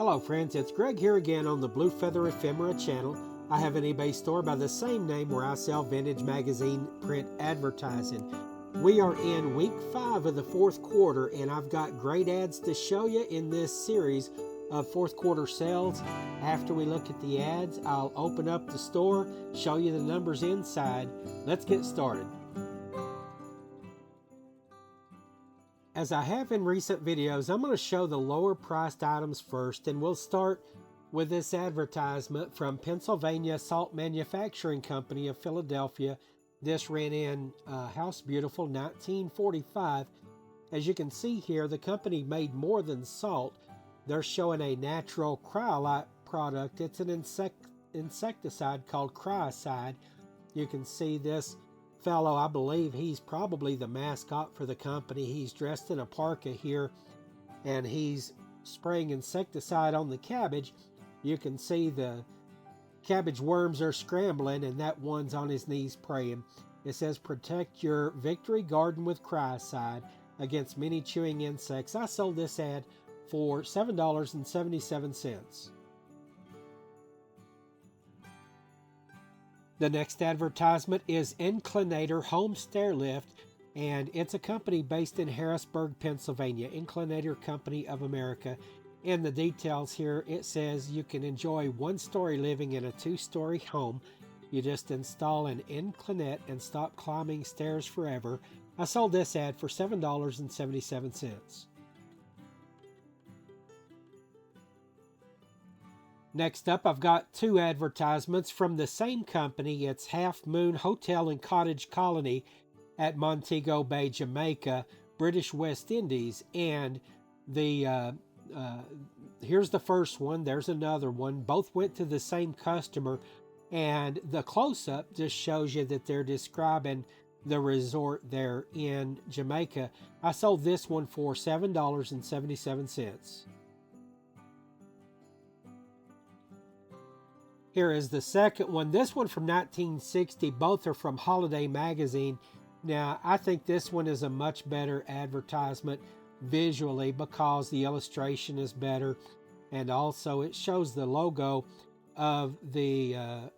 Hello friends, it's Greg here again on the Blue Feather Ephemera channel. I have an eBay store by the same name where I sell vintage magazine print advertising. We are in week 5 of the fourth quarter and I've got great ads to show you in this series of fourth quarter sales. After we look at the ads, I'll open up the store, show you the numbers inside. Let's get started. As I have in recent videos, I'm going to show the lower priced items first, and we'll start with this advertisement from Pennsylvania Salt Manufacturing Company of Philadelphia. This ran in House Beautiful 1945. As you can see here, the company made more than salt. They're showing a natural cryolite product. It's an insecticide called cryocide. You can see this fellow, I believe he's probably the mascot for the company. He's dressed in a parka here and he's spraying insecticide on the cabbage. You can see the cabbage worms are scrambling and that one's on his knees praying. It says, protect your victory garden with cryocide against many chewing insects. I sold this ad for $7.77. The next advertisement is Inclinator Home Stair Lift, and it's a company based in Harrisburg, Pennsylvania, Inclinator Company of America. In the details here, it says you can enjoy one-story living in a two-story home. You just install an inclinate and stop climbing stairs forever. I sold this ad for $7.77. Next up, I've got two advertisements from the same company. It's Half Moon Hotel and Cottage Colony at Montego Bay, Jamaica, British West Indies. And the here's the first one. There's another one. Both went to the same customer. And the close-up just shows you that they're describing the resort there in Jamaica. I sold this one for $7.77. Here is the second one. This one from 1960. Both are from Holiday Magazine. Now, I think this one is a much better advertisement visually because the illustration is better. And also it shows the logo of the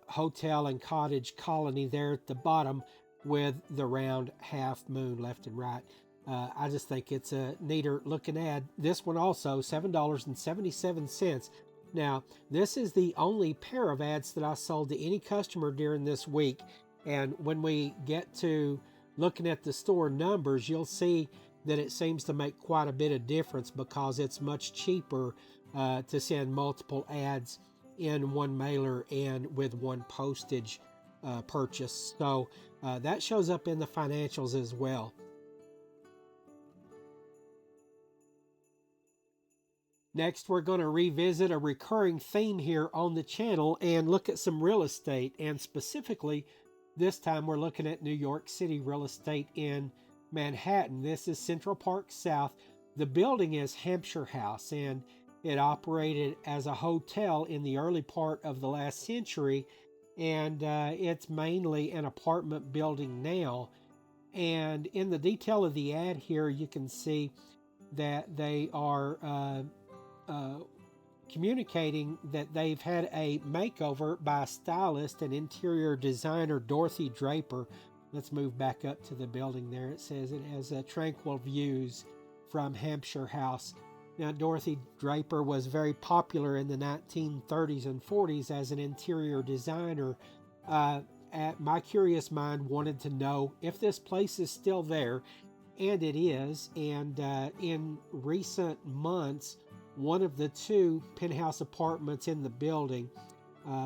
hotel and cottage colony there at the bottom with the round half moon left and right. I just think it's a neater looking ad. This one also, $7.77. Now, this is the only pair of ads that I sold to any customer during this week. And when we get to looking at the store numbers, you'll see that it seems to make quite a bit of difference because it's much cheaper to send multiple ads in one mailer and with one postage purchase. So that shows up in the financials as well. Next, we're going to revisit a recurring theme here on the channel and look at some real estate. And specifically, this time we're looking at New York City real estate in Manhattan. This is Central Park South. The building is Hampshire House, and it operated as a hotel in the early part of the last century. And it's mainly an apartment building now. And in the detail of the ad here, you can see that they are communicating that they've had a makeover by stylist and interior designer Dorothy Draper. Let's move back up to the building there. It says it has tranquil views from Hampshire House. Now, Dorothy Draper was very popular in the 1930s and 40s as an interior designer. My curious mind wanted to know if this place is still there, and it is. And in recent months, one of the two penthouse apartments in the building,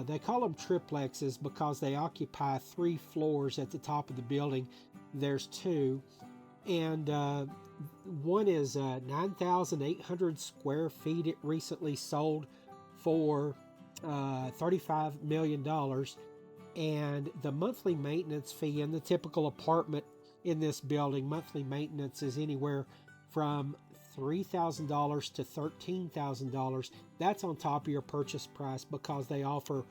they call them triplexes because they occupy 3 floors at the top of the building. There's 2, and one is 9,800 square feet. It recently sold for $35 million, and the monthly maintenance fee in the typical apartment in this building, monthly maintenance is anywhere from $3,000 to $13,000. That's on top of your purchase price because they offer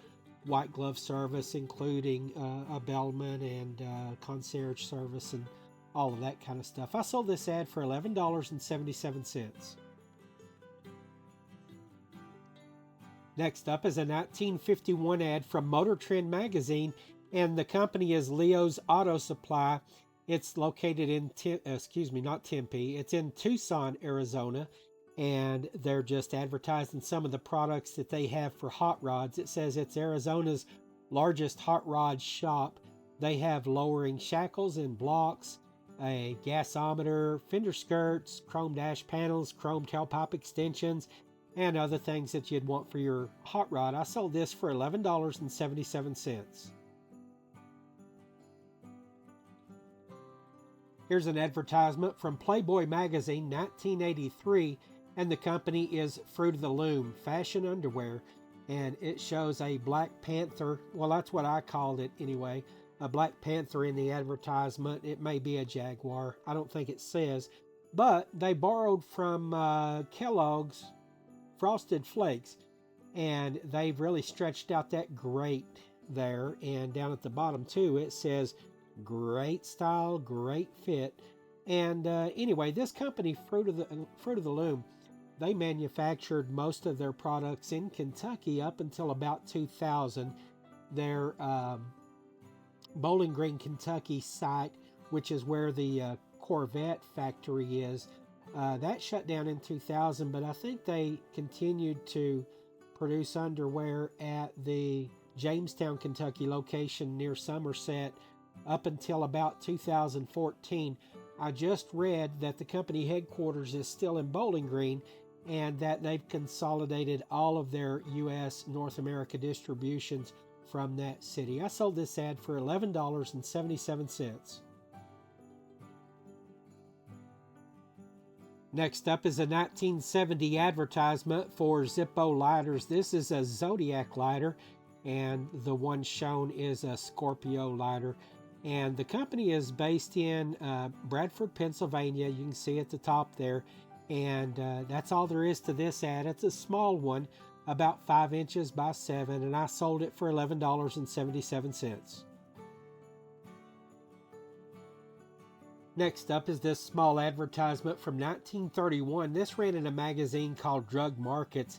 white glove service, including a bellman and concierge service and all of that kind of stuff. I sold this ad for $11.77. Next up is a 1951 ad from Motor Trend magazine, and the company is Leo's Auto Supply. It's located in, not Tempe. It's in Tucson, Arizona, and they're just advertising some of the products that they have for hot rods. It says it's Arizona's largest hot rod shop. They have lowering shackles and blocks, a gasometer, fender skirts, chrome dash panels, chrome tailpipe extensions, and other things that you'd want for your hot rod. I sold this for $11.77. Here's an advertisement from Playboy magazine, 1983, and the company is Fruit of the Loom fashion underwear, and it shows a Black Panther. Well, that's what I called it anyway, a Black Panther in the advertisement. It may be a jaguar. I don't think it says, but they borrowed from Kellogg's Frosted Flakes, and they've really stretched out that great there. And down at the bottom too, it says great style, great fit. And anyway, this company, Fruit of the Loom, they manufactured most of their products in Kentucky up until about 2000. Their Bowling Green, Kentucky site, which is where the Corvette factory is, that shut down in 2000, but I think they continued to produce underwear at the Jamestown, Kentucky location near Somerset up until about 2014. I just read that the company headquarters is still in Bowling Green and that they've consolidated all of their U.S. North America distributions from that city. I sold this ad for $11.77. Next up is a 1970 advertisement for Zippo lighters. This is a Zodiac lighter, and the one shown is a Scorpio lighter. And the company is based in Bradford, Pennsylvania. You can see at the top there. And that's all there is to this ad. It's a small one, about 5 inches by 7, and I sold it for $11.77. Next up is this small advertisement from 1931. This ran in a magazine called Drug Markets,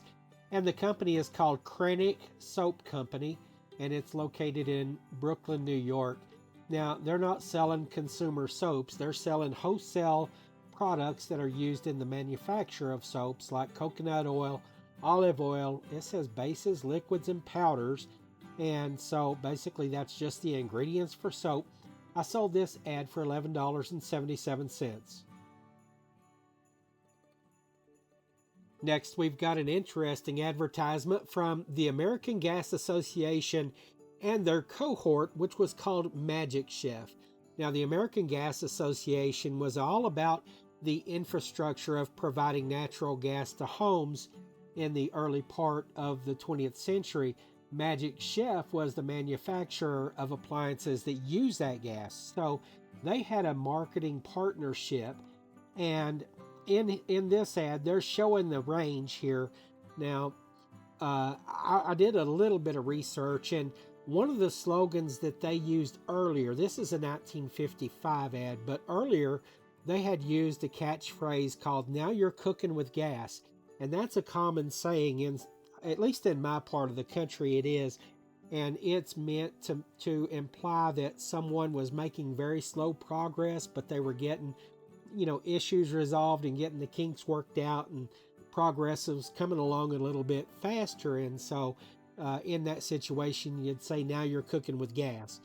and the company is called Krennic Soap Company, and it's located in Brooklyn, New York. Now, they're not selling consumer soaps. They're selling wholesale products that are used in the manufacture of soaps like coconut oil, olive oil. It says bases, liquids, and powders. And so basically that's just the ingredients for soap. I sold this ad for $11.77. Next, we've got an interesting advertisement from the American Gas Association and their cohort, which was called Magic Chef. Now, the American Gas Association was all about the infrastructure of providing natural gas to homes in the early part of the 20th century. Magic Chef was the manufacturer of appliances that use that gas. So they had a marketing partnership, and in this ad, they're showing the range here. Now, I did a little bit of research, and one of the slogans that they used earlier, this is a 1955 ad, but earlier they had used a catchphrase called "Now you're cooking with gas." And that's a common saying, at least in my part of the country it is. And it's meant to imply that someone was making very slow progress, but they were getting, issues resolved and getting the kinks worked out, and progress was coming along a little bit faster. And so in that situation, you'd say, "Now you're cooking with gas."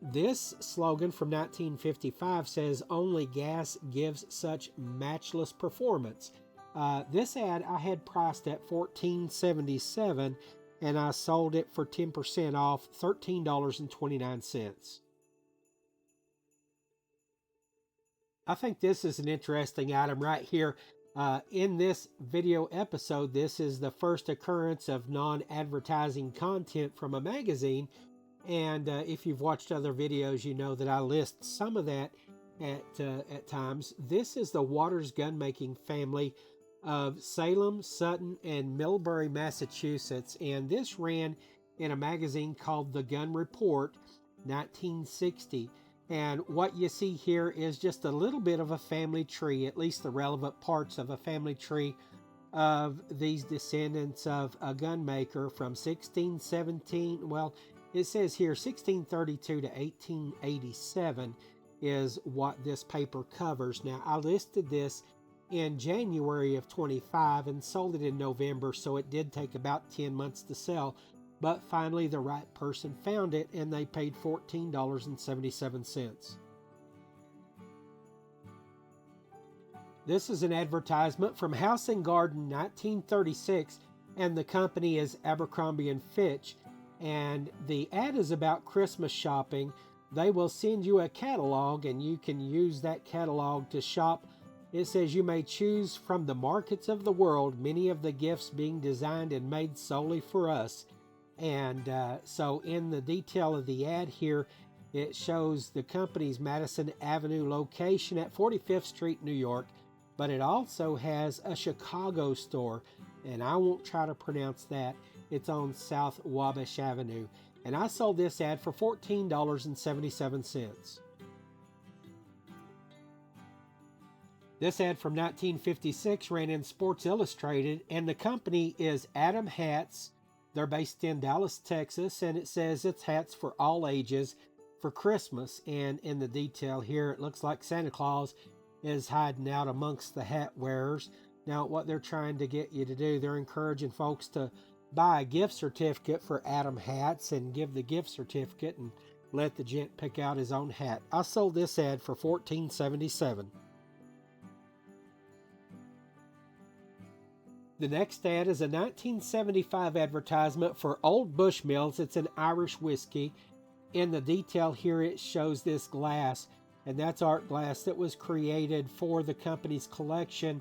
This slogan from 1955 says, "Only gas gives such matchless performance." This ad I had priced at $14.77, and I sold it for 10% off, $13.29. I think this is an interesting item right here. In this video episode, this is the first occurrence of non-advertising content from a magazine. And if you've watched other videos, you know that I list some of that at times. This is the Waters gunmaking family of Salem, Sutton, and Millbury, Massachusetts. And this ran in a magazine called The Gun Report, 1960. And what you see here is just a little bit of a family tree, at least the relevant parts of a family tree of these descendants of a gunmaker from 1617. Well, it says here 1632 to 1887 is what this paper covers. Now, I listed this in January of 25 and sold it in November, so it did take about 10 months to sell. But finally, the right person found it and they paid $14.77. This is an advertisement from House and Garden 1936, and the company is Abercrombie and Fitch. And the ad is about Christmas shopping. They will send you a catalog and you can use that catalog to shop. It says you may choose from the markets of the world, many of the gifts being designed and made solely for us. And so in the detail of the ad here, it shows the company's Madison Avenue location at 45th Street, New York, but it also has a Chicago store, and I won't try to pronounce that. It's on South Wabash Avenue, and I sold this ad for $14.77. This ad from 1956 ran in Sports Illustrated, and the company is Adam Hats. They're based in Dallas, Texas, and it says it's hats for all ages for Christmas. And in the detail here, it looks like Santa Claus is hiding out amongst the hat wearers. Now, what they're trying to get you to do, they're encouraging folks to buy a gift certificate for Adam Hats and give the gift certificate and let the gent pick out his own hat. I sold this ad for $14.77. The next ad is a 1975 advertisement for Old Bushmills. It's an Irish whiskey. In the detail here, it shows this glass, and that's art glass that was created for the company's collection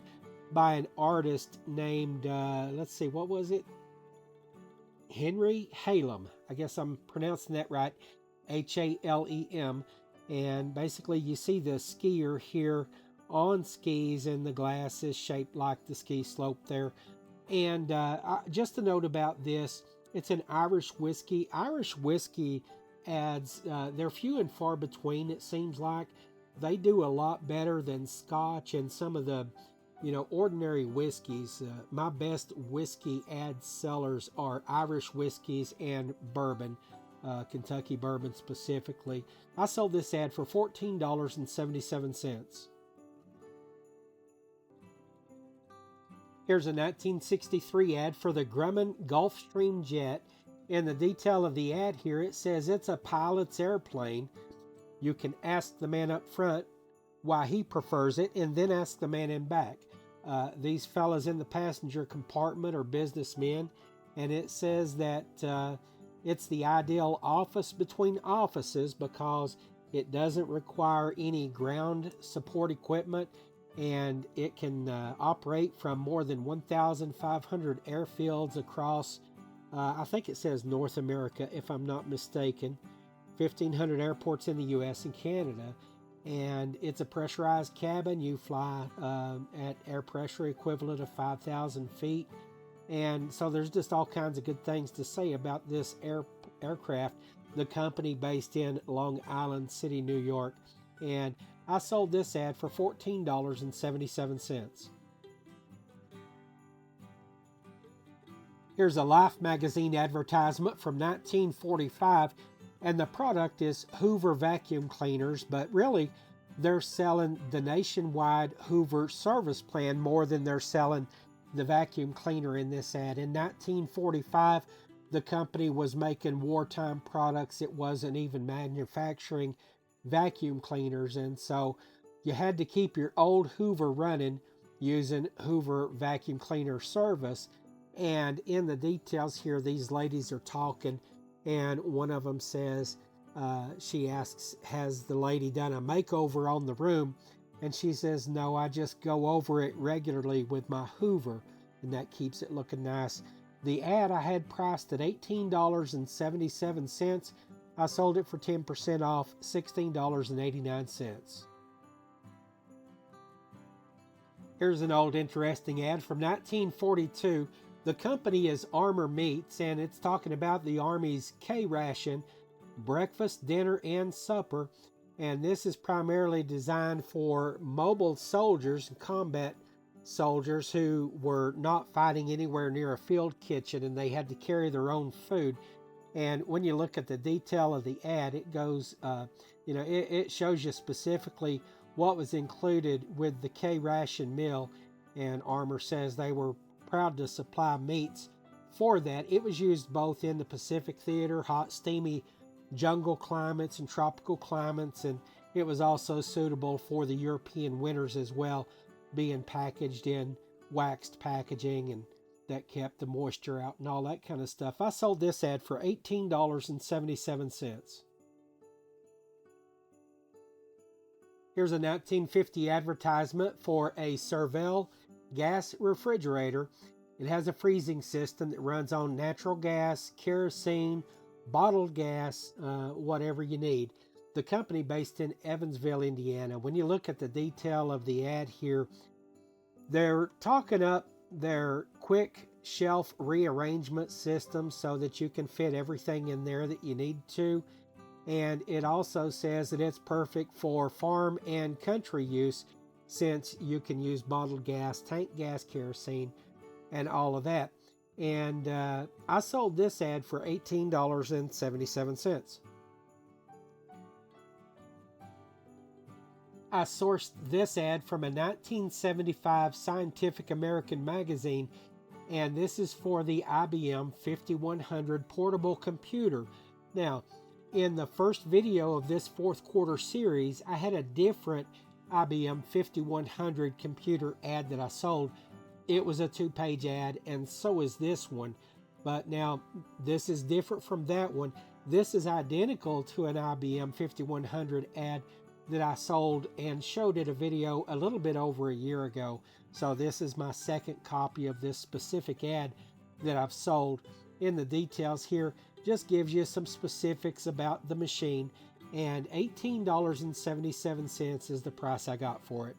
by an artist named, let's see, what was it? Henry Halem. I guess I'm pronouncing that right. Halem. And basically, you see the skier here on skis, and the glass is shaped like the ski slope there. And just a note about this, it's an Irish whiskey. Irish whiskey ads, they're few and far between, it seems like. They do a lot better than Scotch and some of the, ordinary whiskeys. My best whiskey ad sellers are Irish whiskeys and bourbon, Kentucky bourbon specifically. I sold this ad for $14.77. Here's a 1963 ad for the Grumman Gulfstream jet. In the detail of the ad here, it says it's a pilot's airplane. You can ask the man up front why he prefers it, and then ask the man in back. These fellas in the passenger compartment are businessmen, and it says that it's the ideal office between offices because it doesn't require any ground support equipment, and it can operate from more than 1,500 airfields across, I think it says North America, if I'm not mistaken, 1,500 airports in the U.S. and Canada. And it's a pressurized cabin. You fly at air pressure equivalent of 5,000 feet. And so there's just all kinds of good things to say about this aircraft, the company based in Long Island City, New York. And I sold this ad for $14.77. Here's a Life magazine advertisement from 1945, and the product is Hoover vacuum cleaners, but really they're selling the nationwide Hoover service plan more than they're selling the vacuum cleaner in this ad. In 1945, the company was making wartime products. It wasn't even manufacturing vacuum cleaners, and so you had to keep your old Hoover running using Hoover vacuum cleaner service. And in the details here, these ladies are talking, and one of them says, she asks, has the lady done a makeover on the room? And she says, no, I just go over it regularly with my Hoover, and that keeps it looking nice. The ad I had priced at $18.77. I sold it for 10% off, $16.89. Here's an old interesting ad from 1942. The company is Armor Meats, and it's talking about the Army's K-ration, breakfast, dinner, and supper. And this is primarily designed for mobile soldiers and combat soldiers who were not fighting anywhere near a field kitchen and they had to carry their own food. And when you look at the detail of the ad, it goes, it shows you specifically what was included with the K ration meal. And Armour says they were proud to supply meats for that. It was used both in the Pacific theater, hot, steamy jungle climates and tropical climates, and it was also suitable for the European winters as well, being packaged in waxed packaging, and that kept the moisture out and all that kind of stuff. I sold this ad for $18.77. Here's a 1950 advertisement for a Cervell gas refrigerator. It has a freezing system that runs on natural gas, kerosene, bottled gas, whatever you need. The company based in Evansville, Indiana. When you look at the detail of the ad here, they're talking up their quick shelf rearrangement system so that you can fit everything in there that you need to. And it also says that it's perfect for farm and country use, since you can use bottled gas, tank gas, kerosene, and all of that. And I sold this ad for $18.77. I sourced this ad from a 1975 Scientific American magazine, and this is for the IBM 5100 portable computer. Now, in the first video of this fourth quarter series, I had a different IBM 5100 computer ad that I sold. It was a 2-page ad, and so is this one. But now, this is different from that one. This is identical to an IBM 5100 ad that I sold and showed it a video a little bit over a year ago. So this is my second copy of this specific ad that I've sold. In the details here, just gives you some specifics about the machine, and $18.77 is the price I got for it.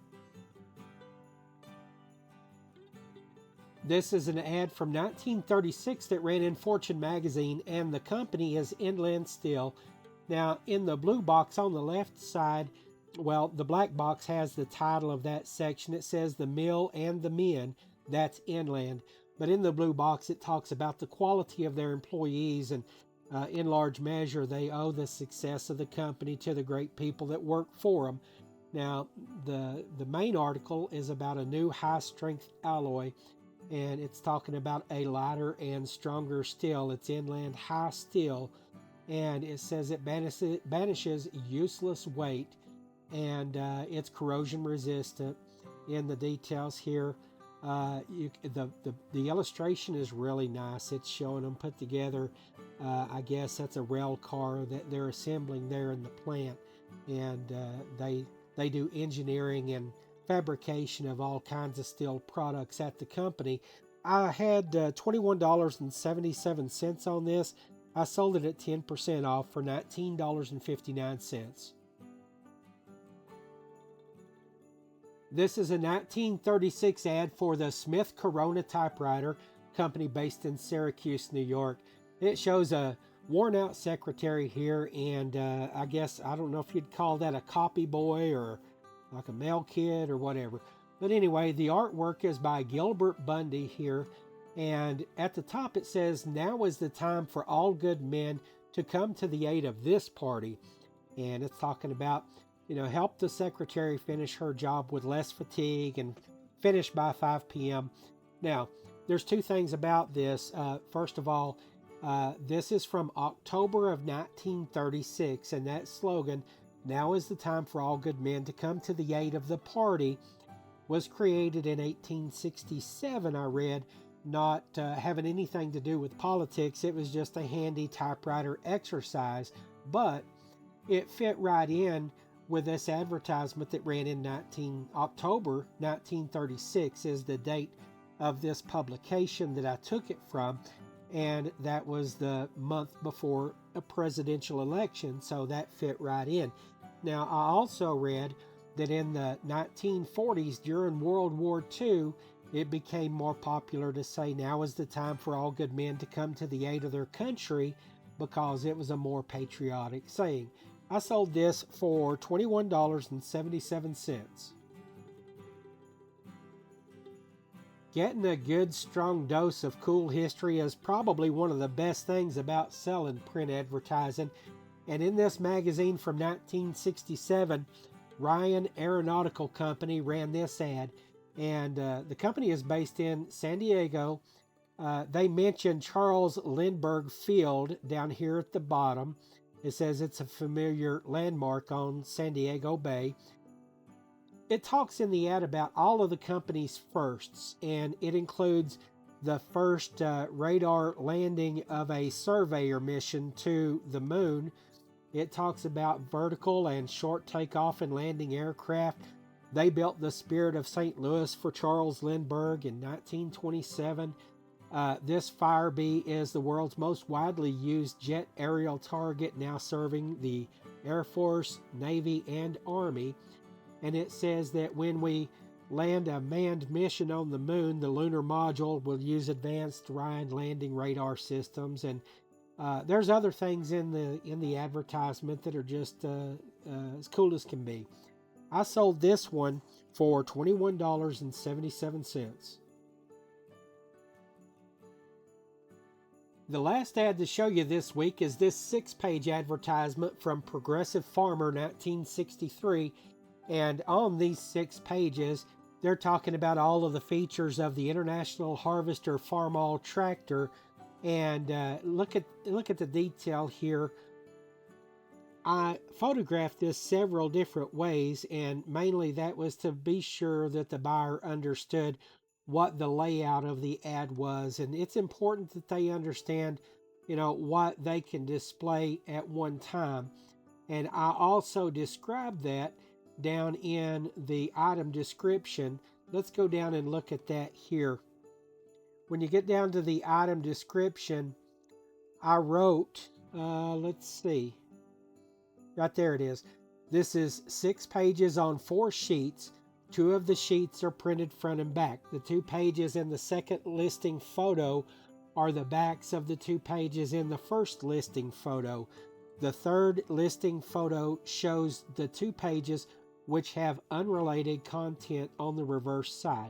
This is an ad from 1936 that ran in Fortune magazine, and the company is Inland Steel. Now, in the blue box on the left side, well, the black box has the title of that section. It says the mill and the men. That's Inland. But in the blue box, it talks about the quality of their employees, and in large measure, they owe the success of the company to the great people that work for them. Now, the main article is about a new high-strength alloy, and it's talking about a lighter and stronger steel. It's Inland High Steel, and it says it banishes useless weight, and it's corrosion resistant. In the details here, the illustration is really nice. It's showing them put together. I guess that's a rail car that they're assembling there in the plant, and they do engineering and fabrication of all kinds of steel products at the company. I had $21.77 on this. I sold it at 10% off for $19.59. This is a 1936 ad for the Smith Corona typewriter, company based in Syracuse, New York. It shows a worn-out secretary here, and I guess, I don't know if you'd call that a copy boy or like a mail kid or whatever. But anyway, the artwork is by Gilbert Bundy here, and at the top it says, "Now is the time for all good men to come to the aid of this party." And it's talking about, help the secretary finish her job with less fatigue and finish by 5 p.m. Now, there's two things about this. First of all, this is from October of 1936, and that slogan, "Now is the time for all good men to come to the aid of the party," was created in 1867, I read, not having anything to do with politics. It was just a handy typewriter exercise, but it fit right in with this advertisement that ran in October 1936 is the date of this publication that I took it from, and that was the month before a presidential election, so that fit right in. Now, I also read that in the 1940s, during World War II, it became more popular to say, "Now is the time for all good men to come to the aid of their country," because it was a more patriotic saying. I sold this for $21.77. Getting a good, strong dose of cool history is probably one of the best things about selling print advertising. And in this magazine from 1967, Ryan Aeronautical Company ran this ad. And the company is based in San Diego. They mention Charles Lindbergh Field down here at the bottom. It says it's a familiar landmark on San Diego Bay. It talks in the ad about all of the company's firsts, and it includes the first radar landing of a surveyor mission to the moon. It talks about vertical and short takeoff and landing aircraft. They built the Spirit of St. Louis for Charles Lindbergh in 1927. This Firebee is the world's most widely used jet aerial target, now serving the Air Force, Navy, and Army. And it says that when we land a manned mission on the moon, the lunar module will use advanced Ryan landing radar systems. And there's other things in the advertisement that are just as cool as can be. I sold this one for $21.77. The last ad to show you this week is this 6-page advertisement from Progressive Farmer 1963. And on these 6 pages, they're talking about all of the features of the International Harvester Farmall tractor. And look at the detail here. I photographed this several different ways, and mainly that was to be sure that the buyer understood what the layout of the ad was. And it's important that they understand, what they can display at one time. And I also described that down in the item description. Let's go down and look at that here. When you get down to the item description, I wrote, let's see, right there it is. This is 6 pages on 4 sheets. 2 of the sheets are printed front and back. The 2 pages in the second listing photo are the backs of the 2 pages in the first listing photo. The third listing photo shows the 2 pages which have unrelated content on the reverse side.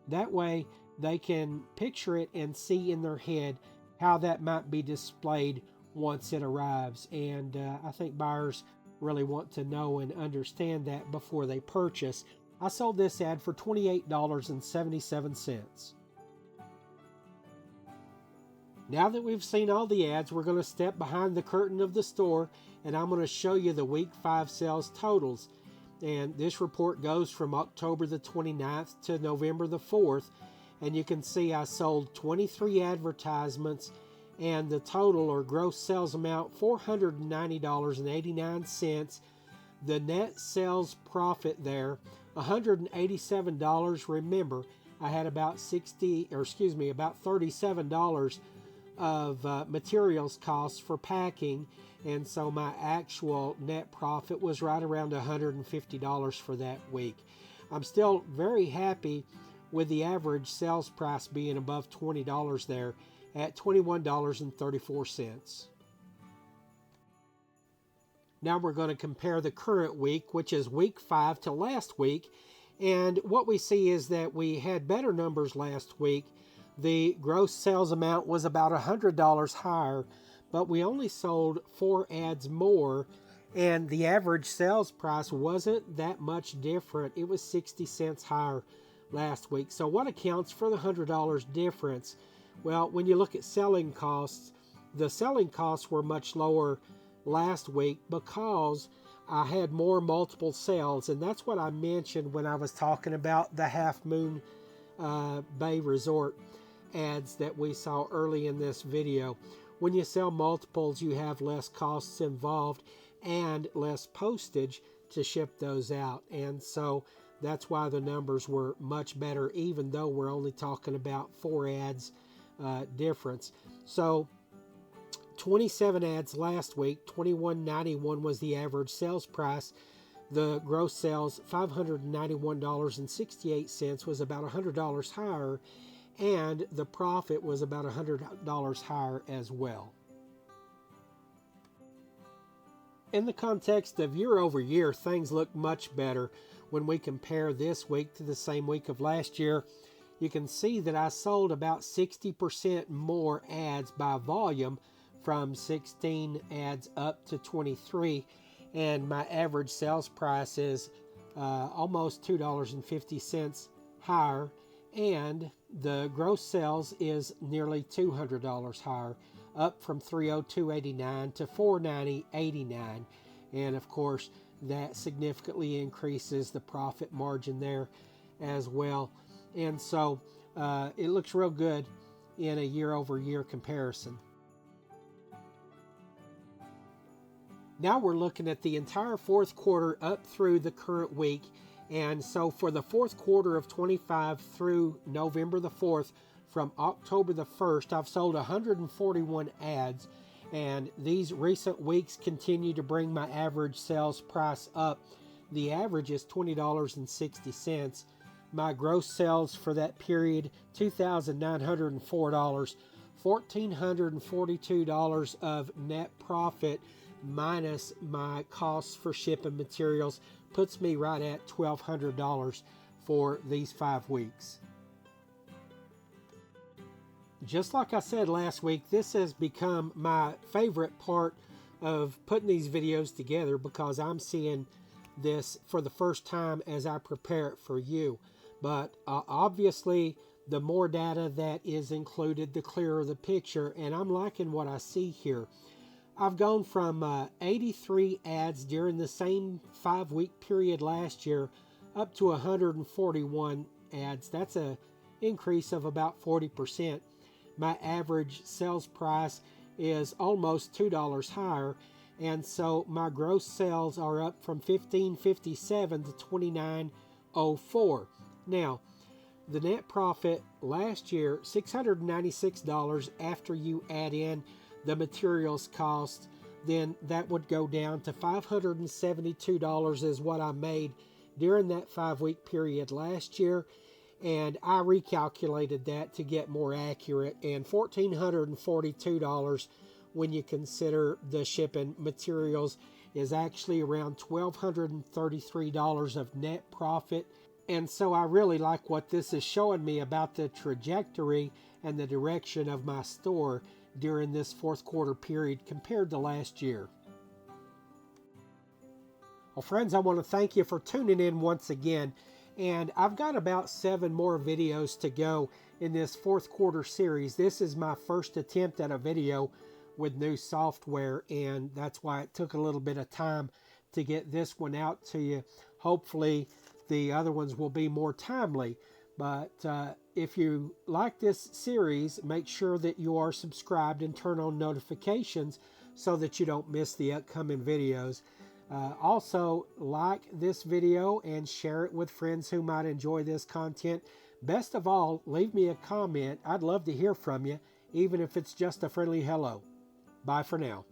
That way they can picture it and see in their head how that might be displayed once it arrives. And I think buyers really want to know and understand that before they purchase. I sold this ad for $28.77. Now that we've seen all the ads, we're going to step behind the curtain of the store, and I'm going to show you the week 5 sales totals. And this report goes from October the 29th to November the 4th. And you can see I sold 23 advertisements, and the total or gross sales amount, $490.89. The net sales profit there, $187. Remember, I had about $37 of materials costs for packing, and so my actual net profit was right around $150 for that week. I'm still very happy with the average sales price being above $20 there at $21.34. Now we're going to compare the current week, which is week 5, to last week. And what we see is that we had better numbers last week. The gross sales amount was about $100 higher, but we only sold 4 ads more, and the average sales price wasn't that much different. It was 60 cents higher last week. So what accounts for the $100 difference? Well, when you look at selling costs, the selling costs were much lower last week because I had more multiple sales, and that's what I mentioned when I was talking about the Half Moon Bay Resort ads that we saw early in this video. When you sell multiples, you have less costs involved and less postage to ship those out, and so that's why the numbers were much better, even though we're only talking about 4 ads difference. So 27 ads last week, $21.91 was the average sales price. The gross sales, $591.68, was about $100 higher, and the profit was about $100 higher as well. In the context of year over year, things look much better when we compare this week to the same week of last year. you can see that I sold about 60% more ads by volume, from 16 ads up to 23, and my average sales price is almost $2.50 higher, and the gross sales is nearly $200 higher, up from $302.89 to $490.89. And of course, that significantly increases the profit margin there as well. And so it looks real good in a year-over-year comparison. Now we're looking at the entire fourth quarter up through the current week. And so for the fourth quarter of 25 through November the 4th, from October the 1st, I've sold 141 ads. And these recent weeks continue to bring my average sales price up. The average is $20.60. My gross sales for that period, $2,904. $1,442 of net profit minus my costs for shipping materials puts me right at $1,200 for these 5 weeks. Just like I said last week, this has become my favorite part of putting these videos together, because I'm seeing this for the first time as I prepare it for you. But obviously, the more data that is included, the clearer the picture, and I'm liking what I see here. I've gone from 83 ads during the same 5-week period last year up to 141 ads. That's an increase of about 40%. My average sales price is almost $2 higher, and so my gross sales are up from $15.57 to $29.04. Now, the net profit last year, $696 after you add in the materials cost, then that would go down to $572 is what I made during that 5-week period last year. And I recalculated that to get more accurate, and $1,442 when you consider the shipping materials is actually around $1,233 of net profit. And so I really like what this is showing me about the trajectory and the direction of my store during this fourth quarter period compared to last year. Well, friends, I want to thank you for tuning in once again. And I've got about 7 more videos to go in this fourth quarter series. This is my first attempt at a video with new software, and that's why it took a little bit of time to get this one out to you. Hopefully the other ones will be more timely. But if you like this series, make sure that you are subscribed and turn on notifications so that you don't miss the upcoming videos. Also, like this video and share it with friends who might enjoy this content. Best of all, leave me a comment. I'd love to hear from you, even if it's just a friendly hello. Bye for now.